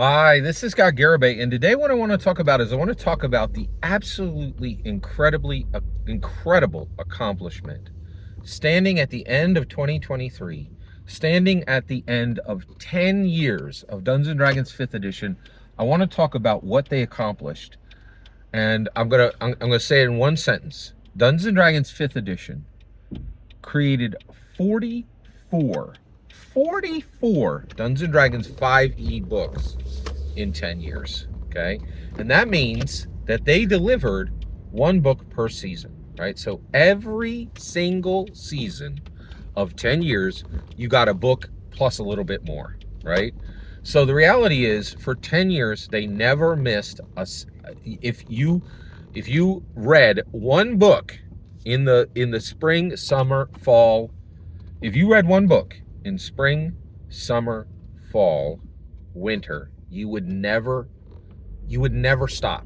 Hi, this is Scott Garibay, and today what I want to talk about is I want to talk about the absolutely incredible accomplishment standing at the end of 2023, standing at the end of 10 years of Dungeons & Dragons 5th edition. I want to talk about what they accomplished, and I'm gonna say it in one sentence. Dungeons & Dragons 5th edition created 44 Dungeons & Dragons 5e books in 10 years, okay? And that means that they delivered one book per season, right? So every single season of 10 years, you got a book plus a little bit more, right? So the reality is, for 10 years, they never missed us. If you read one book in the spring, summer, fall, if you read one book in spring, summer, fall, winter, you would never stop,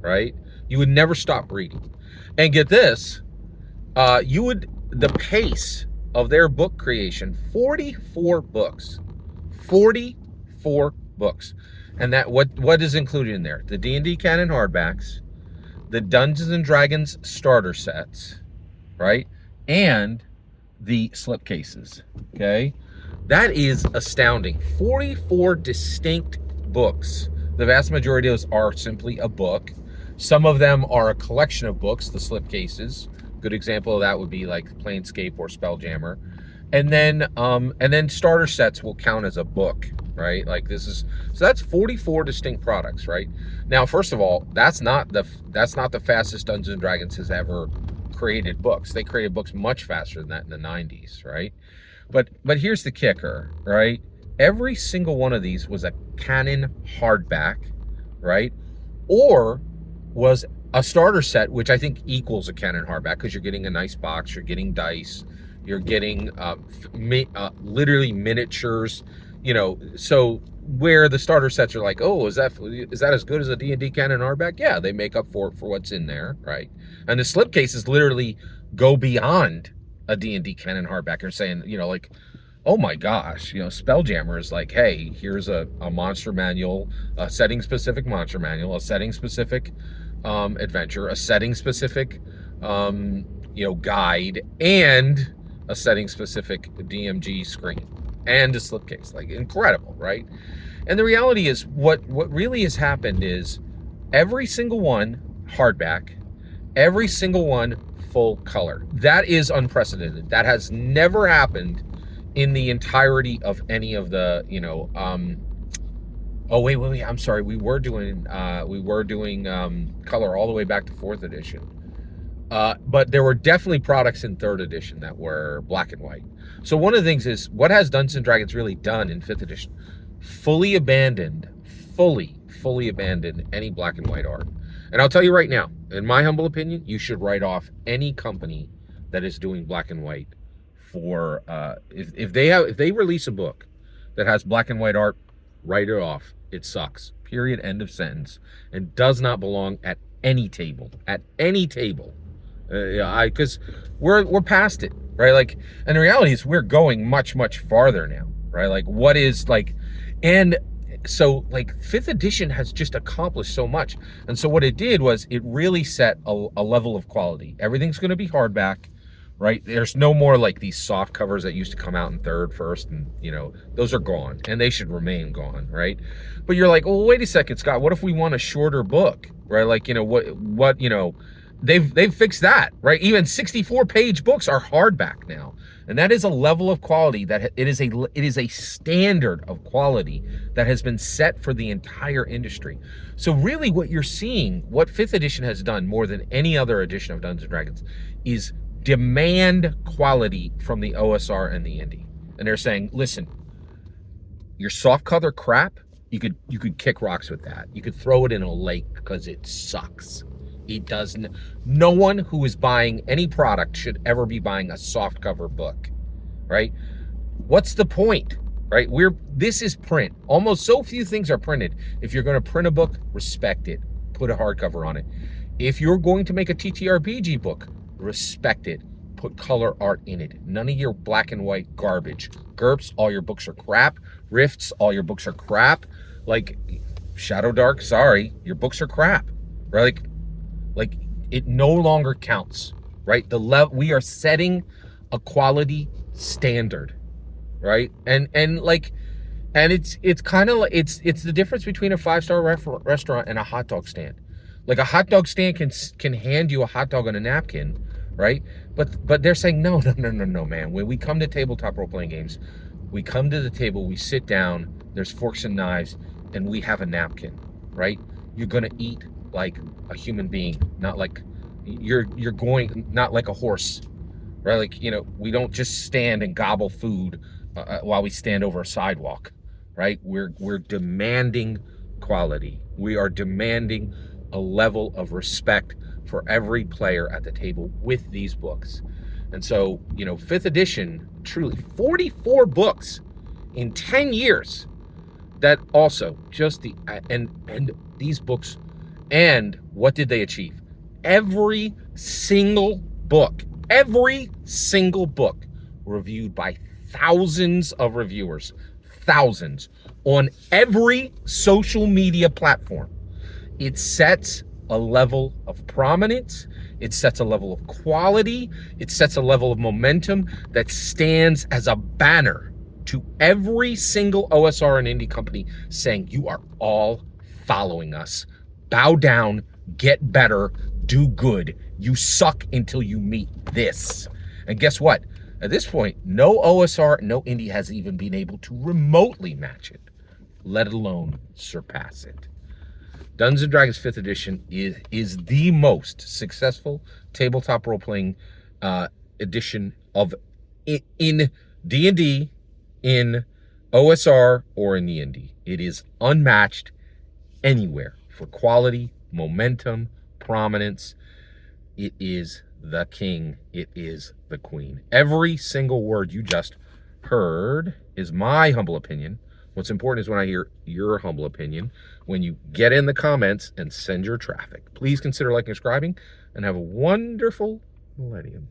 right? You would never stop reading. And get this, the pace of their book creation, 44 books. 44 books. And that what is included in there? The D&D canon hardbacks, the Dungeons & Dragons starter sets, right? And the slipcases, okay? That is astounding. 44 distinct books. The vast majority of those are simply a book. Some of them are a collection of books, the slipcases. Good example of that would be like Planescape or Spelljammer. And then starter sets will count as a book, right? Like so that's 44 distinct products, right? Now, first of all, that's not the fastest Dungeons & Dragons has ever created books. They created books much faster than that in the 90s, right? But here's the kicker, right? Every single one of these was a canon hardback, right? Or was a starter set, which I think equals a canon hardback, because you're getting a nice box, you're getting dice, you're getting literally miniatures, so where the starter sets are like, oh, is that as good as a D&D canon hardback? Yeah, they make up for what's in there, right? And the slipcases literally go beyond a D&D canon hardback. They're saying, like, oh my gosh, Spelljammer is like, hey, here's a monster manual, a setting-specific monster manual, a setting-specific adventure, a setting-specific guide, and a setting-specific DMG screen, and a slipcase. Like, incredible, right? And the reality is, what really has happened is every single one hardback, every single one full color. That is unprecedented. That has never happened in the entirety of any of the, oh, wait, I'm sorry. We were doing color all the way back to 4th edition. But there were definitely products in 3rd edition that were black and white. So one of the things is, what has Dungeons & Dragons really done in 5th edition? Fully abandoned any black and white art. And I'll tell you right now, in my humble opinion, you should write off any company that is doing black and white for, if they release a book that has black and white art, write it off. It sucks. Period. End of sentence. And does not belong at any table. At any table. Because we're past it, right? Like, and the reality is, we're going much farther now, right? Like, what is like, and so like 5th edition has just accomplished so much. And so what it did was it really set a level of quality. Everything's going to be hardback, right? There's no more like these soft covers that used to come out in 3rd, 1st, and those are gone, and they should remain gone, right? But you're like, well, wait a second, Scott, what if we want a shorter book, right? Like, they've fixed that, right? Even 64-page books are hardback now. And that is a level of quality that it is a standard of quality that has been set for the entire industry. So really what you're seeing, what 5th edition has done more than any other edition of Dungeons & Dragons, is demand quality from the OSR and the indie. And they're saying, listen, your soft cover crap, you could kick rocks with that. You could throw it in a lake because it sucks. It doesn't. No one who is buying any product should ever be buying a softcover book, right? What's the point, right? This is print. Almost so few things are printed. If you're going to print a book, respect it. Put a hardcover on it. If you're going to make a TTRPG book, respect it. Put color art in it. None of your black and white garbage. GURPS, all your books are crap. Rifts, all your books are crap. Like, Shadow Dark, sorry, your books are crap, right? Like it no longer counts, right? We are setting a quality standard, right? And it's kind of like it's the difference between a 5-star restaurant and a hot dog stand. Like a hot dog stand can hand you a hot dog on a napkin, right? But they're saying no, man. When we come to tabletop role playing games, we come to the table, we sit down, there's forks and knives, and we have a napkin, right? You're gonna eat like a human being, not like not like a horse, right? Like, we don't just stand and gobble food while we stand over a sidewalk, right? We're demanding quality. We are demanding a level of respect for every player at the table with these books. And so, 5th edition, truly 44 books in 10 years. That also just and these books, and what did they achieve? Every single book reviewed by thousands of reviewers, thousands, on every social media platform. It sets a level of prominence, it sets a level of quality, it sets a level of momentum that stands as a banner to every single OSR and indie company saying, you are all following us. Bow down, get better, do good. You suck until you meet this. And guess what? At this point, no OSR, no indie has even been able to remotely match it, let alone surpass it. Dungeons & Dragons 5th edition is the most successful tabletop role-playing edition in D&D, in OSR, or in the indie. It is unmatched anywhere for quality, momentum, prominence. It is the king. It is the queen. Every single word you just heard is my humble opinion. What's important is when I hear your humble opinion, when you get in the comments and send your traffic. Please consider liking and subscribing, and have a wonderful millennium.